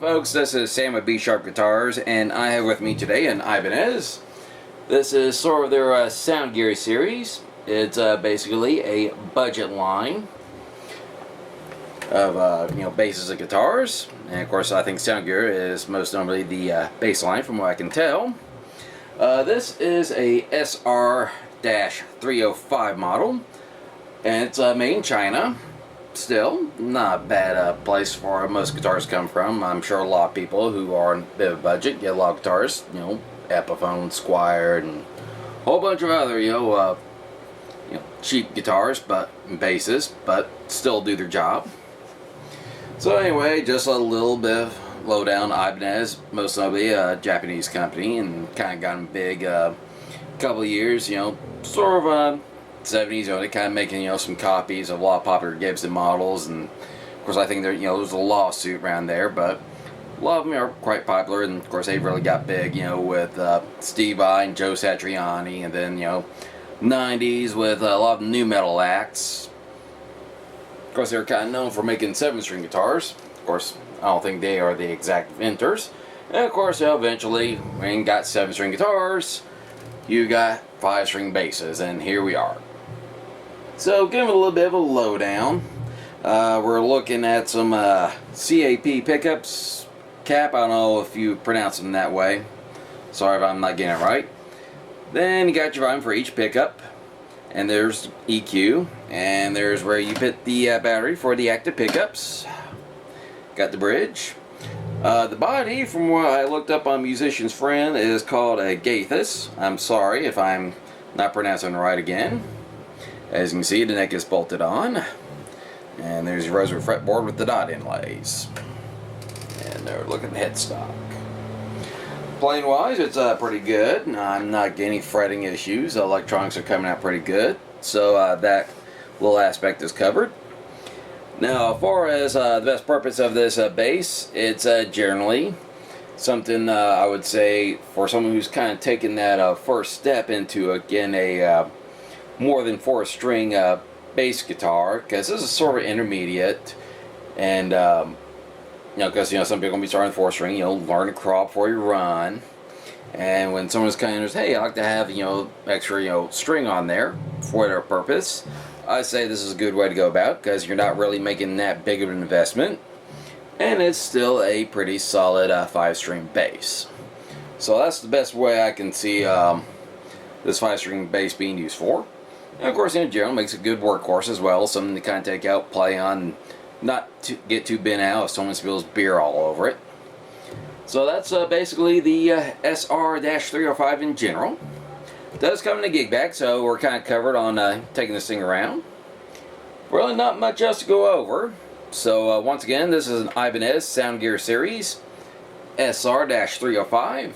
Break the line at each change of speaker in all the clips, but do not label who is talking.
folks, this is Sam with B Sharp Guitars, and I have with me today an Ibanez. This is sort of their Sound Gear series. It's basically a budget line of basses and guitars, and of course I think Sound Gear is most normally the bass line from what I can tell. This is a SR-305 model, and it's made in China. Still, not a bad place for most guitars come from. I'm sure a lot of people who are on a bit of a budget get a lot of guitars, Epiphone, Squire, and a whole bunch of other, cheap guitars, but basses, but still do their job. So anyway, just a little bit of lowdown. Ibanez, most notably a Japanese company, and kind of gotten big couple of years, sort of 70s, they kind of making, some copies of a lot of popular Gibson models, and of course I think there, there's a lawsuit around there, but a lot of them are quite popular, and of course they really got big, with Steve Vai and Joe Satriani, and then, 90s with a lot of new metal acts. Of course they were kind of known for making 7-string guitars. Of course, I don't think they are the exact inventors. And of course, eventually, when you got 7-string guitars, you got 5-string basses, and here we are. So, give it a little bit of a lowdown. We're looking at some CAP pickups. Cap, I don't know if you pronounce them that way. Sorry if I'm not getting it right. Then you got your volume for each pickup. And there's EQ. And there's where you put the battery for the active pickups. Got the bridge. The body, from what I looked up on Musician's Friend, is called a Gaithus. I'm sorry if I'm not pronouncing it right again. As you can see, the neck is bolted on. And there's your rosary fretboard with the dot inlays. And they're looking at the headstock. Playing wise, it's pretty good. I'm not getting any fretting issues. The electronics are coming out pretty good. So that little aspect is covered. Now, as far as the best purpose of this bass, it's generally something I would say for someone who's kind of taken that first step into, again, a more than 4-string bass guitar, because this is sort of intermediate, and because some people are going to be starting 4-string, learn to crawl before you run, and when someone's kind of says, hey, I like to have extra string on there for whatever purpose, I say this is a good way to go about, because you're not really making that big of an investment, and it's still a pretty solid 5-string bass. So that's the best way I can see this 5-string bass being used for. And of course, in general, makes a good workhorse as well, something to kind of take out, play on, not to get too bent out if someone spills beer all over it. So that's basically the SR-305 in general. It does come in a gig bag, so we're kind of covered on taking this thing around. Really not much else to go over. So once again, this is an Ibanez Sound Gear series, SR-305.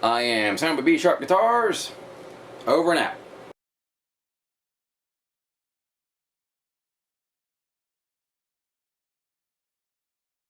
I am Sam with B Sharp Guitars, over and out.